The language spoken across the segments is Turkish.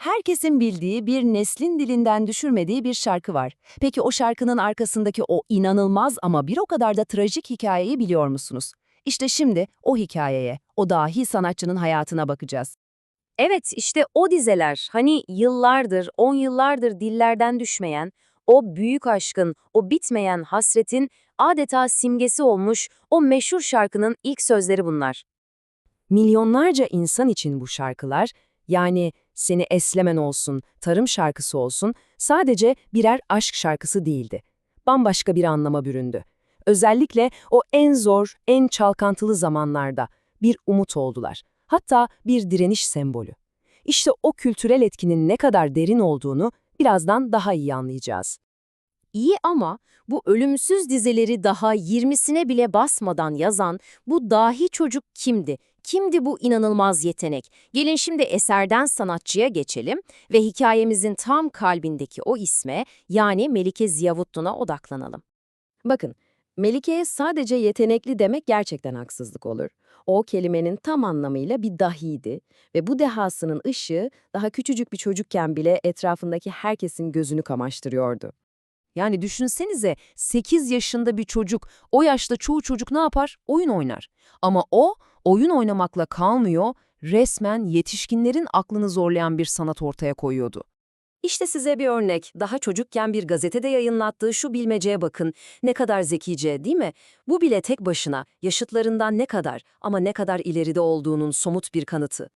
herkesin bildiği, bir neslin dilinden düşürmediği bir şarkı var. Peki o şarkının arkasındaki o inanılmaz ama bir o kadar da trajik hikayeyi biliyor musunuz? İşte şimdi o hikayeye, o dahi sanatçının hayatına bakacağız. Evet, işte o dizeler, hani yıllardır, 10 yıllardır dillerden düşmeyen, o büyük aşkın, o bitmeyen hasretin adeta simgesi olmuş o meşhur şarkının ilk sözleri bunlar. Milyonlarca insan için bu şarkılar, yani Seni Eslemen olsun, Tarım şarkısı olsun, sadece birer aşk şarkısı değildi. Bambaşka bir anlama büründü. Özellikle o en zor, en çalkantılı zamanlarda bir umut oldular. Hatta bir direniş sembolü. İşte o kültürel etkinin ne kadar derin olduğunu birazdan daha iyi anlayacağız. İyi ama bu ölümsüz dizeleri daha 20'sine bile basmadan yazan bu dahi çocuk kimdi? Kimdi bu inanılmaz yetenek? Gelin şimdi eserden sanatçıya geçelim ve hikayemizin tam kalbindeki o isme, yani Melike Ziyavutlun'a odaklanalım. Bakın, Melike'ye sadece yetenekli demek gerçekten haksızlık olur. O kelimenin tam anlamıyla bir dahiydi ve bu dehasının ışığı daha küçücük bir çocukken bile etrafındaki herkesin gözünü kamaştırıyordu. Yani düşünsenize 8 yaşında bir çocuk, o yaşta çoğu çocuk ne yapar? Oyun oynar. Ama o, oyun oynamakla kalmıyor, resmen yetişkinlerin aklını zorlayan bir sanat ortaya koyuyordu. İşte size bir örnek. Daha çocukken bir gazetede yayınlattığı şu bilmeceye bakın. Ne kadar zekice, değil mi? Bu bile tek başına yaşıtlarından ne kadar ama ne kadar ileride olduğunun somut bir kanıtı.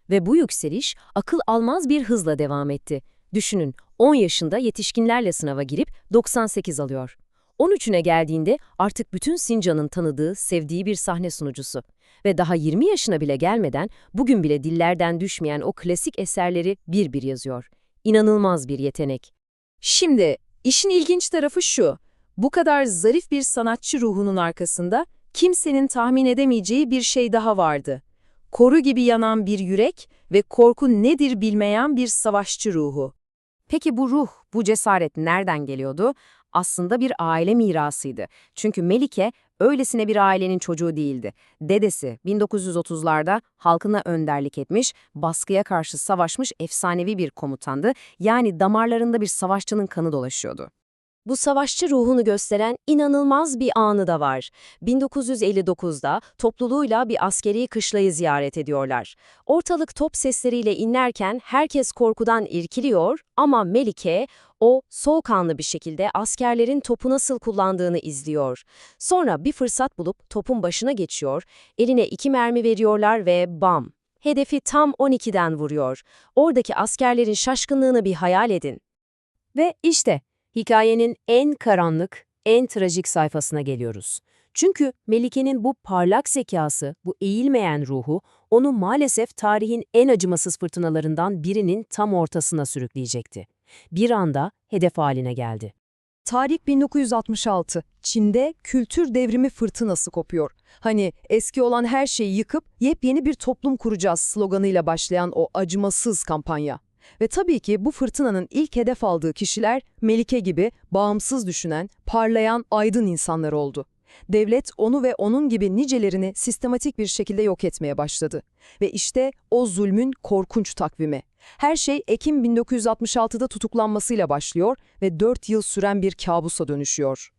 Ve bu yükseliş akıl almaz bir hızla devam etti. Düşünün, 10 yaşında yetişkinlerle sınava girip 98 alıyor. 13'üne geldiğinde artık bütün Sincan'ın tanıdığı, sevdiği bir sahne sunucusu. Ve daha 20 yaşına bile gelmeden bugün bile dillerden düşmeyen o klasik eserleri bir bir yazıyor. İnanılmaz bir yetenek. Şimdi, işin ilginç tarafı şu. Bu kadar zarif bir sanatçı ruhunun arkasında kimsenin tahmin edemeyeceği bir şey daha vardı. Koru gibi yanan bir yürek ve korku nedir bilmeyen bir savaşçı ruhu. Peki bu ruh, bu cesaret nereden geliyordu? Aslında bir aile mirasıydı. Çünkü Melike öylesine bir ailenin çocuğu değildi. Dedesi 1930'larda halkına önderlik etmiş, baskıya karşı savaşmış efsanevi bir komutandı. Yani damarlarında bir savaşçının kanı dolaşıyordu. Bu savaşçı ruhunu gösteren inanılmaz bir anı da var. 1959'da topluluğuyla bir askeri kışlayı ziyaret ediyorlar. Ortalık top sesleriyle inlerken herkes korkudan irkiliyor ama Melike, o soğukkanlı bir şekilde askerlerin topu nasıl kullandığını izliyor. Sonra bir fırsat bulup topun başına geçiyor, eline 2 mermi veriyorlar ve bam! Hedefi tam 12'den vuruyor. Oradaki askerlerin şaşkınlığını bir hayal edin. Ve işte hikayenin en karanlık, en trajik sayfasına geliyoruz. Çünkü Melike'nin bu parlak zekası, bu eğilmeyen ruhu, onu maalesef tarihin en acımasız fırtınalarından birinin tam ortasına sürükleyecekti. Bir anda hedef haline geldi. Tarih 1966. Çin'de kültür devrimi fırtınası kopuyor. Hani eski olan her şeyi yıkıp yepyeni bir toplum kuracağız sloganıyla başlayan o acımasız kampanya. Ve tabii ki bu fırtınanın ilk hedef aldığı kişiler Melike gibi bağımsız düşünen, parlayan, aydın insanlar oldu. Devlet onu ve onun gibi nicelerini sistematik bir şekilde yok etmeye başladı. Ve işte o zulmün korkunç takvimi. Her şey Ekim 1966'da tutuklanmasıyla başlıyor ve 4 yıl süren bir kabusa dönüşüyor.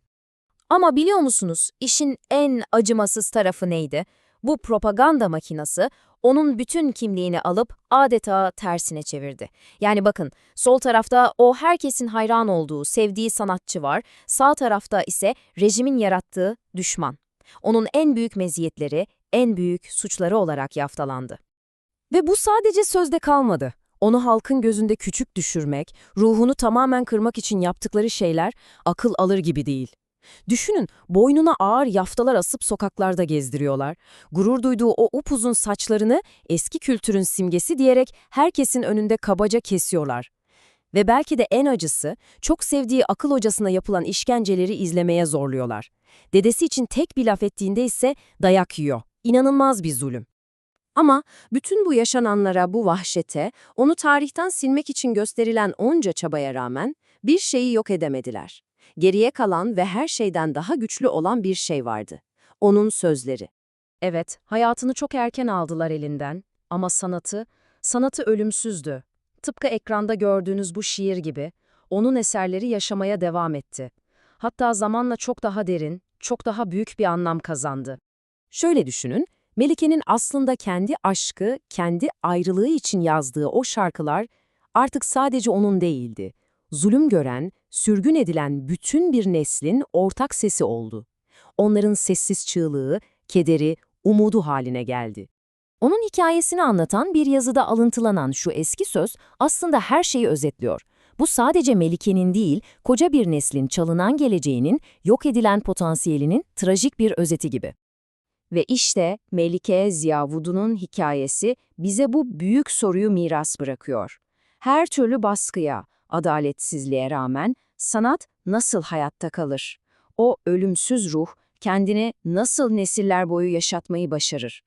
Ama biliyor musunuz, işin en acımasız tarafı neydi? Bu propaganda makinası onun bütün kimliğini alıp adeta tersine çevirdi. Yani bakın, sol tarafta o herkesin hayran olduğu, sevdiği sanatçı var, sağ tarafta ise rejimin yarattığı düşman. Onun en büyük meziyetleri, en büyük suçları olarak yaftalandı. Ve bu sadece sözde kalmadı. Onu halkın gözünde küçük düşürmek, ruhunu tamamen kırmak için yaptıkları şeyler akıl alır gibi değil. Düşünün, boynuna ağır yaftalar asıp sokaklarda gezdiriyorlar. Gurur duyduğu o upuzun saçlarını eski kültürün simgesi diyerek herkesin önünde kabaca kesiyorlar. Ve belki de en acısı, çok sevdiği akıl hocasına yapılan işkenceleri izlemeye zorluyorlar. Dedesi için tek bir laf ettiğinde ise dayak yiyor. İnanılmaz bir zulüm. Ama bütün bu yaşananlara, bu vahşete, onu tarihten silmek için gösterilen onca çabaya rağmen bir şeyi yok edemediler. Geriye kalan ve her şeyden daha güçlü olan bir şey vardı. Onun sözleri. Evet, hayatını çok erken aldılar elinden ama sanatı ölümsüzdü. tıpkı ekranda gördüğünüz bu şiir gibi, onun eserleri yaşamaya devam etti. Hatta zamanla çok daha derin, çok daha büyük bir anlam kazandı. Şöyle düşünün, Melike'nin aslında kendi aşkı, kendi ayrılığı için yazdığı o şarkılar artık sadece onun değildi. Zulüm gören, sürgün edilen bütün bir neslin ortak sesi oldu. Onların sessiz çığlığı, kederi, umudu haline geldi. Onun hikayesini anlatan bir yazıda alıntılanan şu eski söz aslında her şeyi özetliyor. Bu sadece Melike'nin değil, koca bir neslin çalınan geleceğinin, yok edilen potansiyelinin trajik bir özeti gibi. Ve işte Melike Ziya Vudu'nun hikayesi bize bu büyük soruyu miras bırakıyor. Her türlü baskıya, adaletsizliğe rağmen sanat nasıl hayatta kalır? O ölümsüz ruh kendini nasıl nesiller boyu yaşatmayı başarır?